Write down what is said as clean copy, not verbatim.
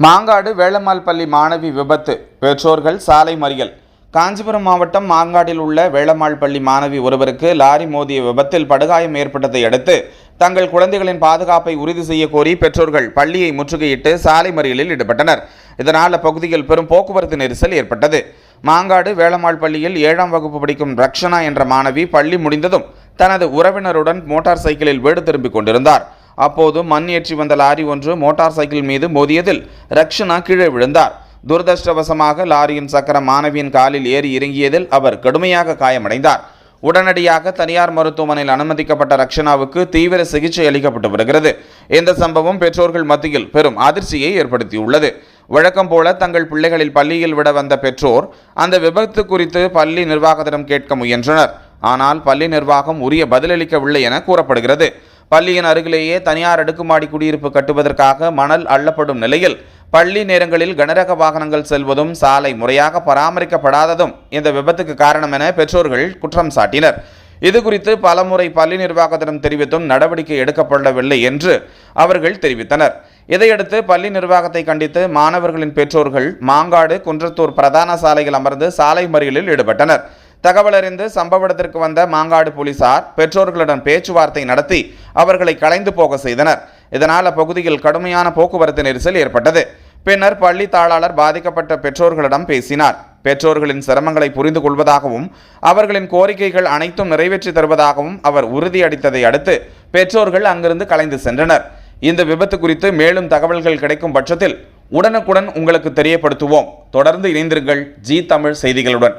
மாங்காடு வேளம்மாள் பள்ளி மாணவி விபத்து, பெற்றோர்கள் சாலை மறியல். காஞ்சிபுரம் மாவட்டம் மாங்காடில் உள்ள வேளம்மாள் பள்ளி மாணவி ஒருவருக்கு லாரி மோதிய விபத்தில் படுகாயம் ஏற்பட்டதை அடுத்து தங்கள் குழந்தைகளின் பாதுகாப்பை உறுதி செய்ய கோரி பெற்றோர்கள் பள்ளியை முற்றுகையிட்டு சாலை மறியலில் ஈடுபட்டனர். இதனால் அப்பகுதியில் பெரும் போக்குவரத்து நெரிசல் ஏற்பட்டது. மாங்காடு வேளம்மாள் பள்ளியில் 7ஆம் வகுப்பு படிக்கும் ரக்ஷனா என்ற மாணவி பள்ளி முடிந்ததும் தனது உறவினருடன் மோட்டார் சைக்கிளில் வீடு திரும்பிக் கொண்டிருந்தார். அப்போது மண் ஏற்றி வந்த லாரி ஒன்று மோட்டார் சைக்கிள் மீது மோதியதில் ரக்ஷனா கீழே விழுந்தார். துரதிருஷ்டவசமாக லாரியின் சக்கரம் மாணவியின் காலில் ஏறி இறங்கியதில் அவர் கடுமையாக காயமடைந்தார். உடனடியாக தனியார் மருத்துவமனையில் அனுமதிக்கப்பட்ட ரக்ஷனாவுக்கு தீவிர சிகிச்சை அளிக்கப்பட்டு வருகிறது. இந்த சம்பவம் பெற்றோர்கள் மத்தியில் பெரும் அதிர்ச்சியை ஏற்படுத்தியுள்ளது. வழக்கம் போல தங்கள் பிள்ளைகளில் பள்ளியில் விட வந்த பெற்றோர் அந்த விபத்து குறித்து பள்ளி நிர்வாகத்திடம் கேட்க முயன்றனர். ஆனால் பள்ளி நிர்வாகம் உரிய பதிலளிக்கவில்லை என கூறப்படுகிறது. பள்ளியின் அருகிலேயே தனியார் அடுக்குமாடி குடியிருப்பு கட்டுவதற்காக மணல் அள்ளப்படும் நிலையில் பள்ளி நேரங்களில் கனரக வாகனங்கள் செல்வதும் சாலை முறையாக பராமரிக்கப்படாததும் இந்த விபத்துக்கு காரணம் என பெற்றோர்கள் குற்றம் சாட்டினர். இதுகுறித்து பலமுறை பள்ளி நிர்வாகத்திடம் தெரிவித்தும் நடவடிக்கை எடுக்கப்படவில்லை என்று அவர்கள் தெரிவித்தனர். இதையடுத்து பள்ளி நிர்வாகத்தை கண்டித்து மாணவர்களின் பெற்றோர்கள் மாங்காடு குன்றத்தூர் பிரதான சாலையில் அமர்ந்து சாலை மறியலில் ஈடுபட்டனர். தகவல் அறிந்து சம்பவ இடத்திற்கு வந்த மாங்காடு போலீசார் பெற்றோர்களுடன் பேச்சுவார்த்தை நடத்தி அவர்களை கலைந்து போக செய்தனர். இதனால் அப்பகுதியில் கடுமையான போக்குவரத்து நெரிசல் ஏற்பட்டது. பின்னர் பள்ளி தாளாளர் பாதிக்கப்பட்ட பெற்றோர்களிடம் பேசினார். பெற்றோர்களின் சிரமங்களை புரிந்து கொள்வதாகவும் அவர்களின் கோரிக்கைகள் அனைத்தும் நிறைவேற்றி தருவதாகவும் அவர் உறுதியளித்ததை அடுத்து பெற்றோர்கள் அங்கிருந்து கலைந்து சென்றனர். இந்த விபத்து குறித்து மேலும் தகவல்கள் கிடைக்கும் பட்சத்தில் உடனுக்குடன் உங்களுக்கு தெரியப்படுத்துவோம். தொடர்ந்து இணைந்திருங்கள் ஜி தமிழ் செய்திகளுடன்.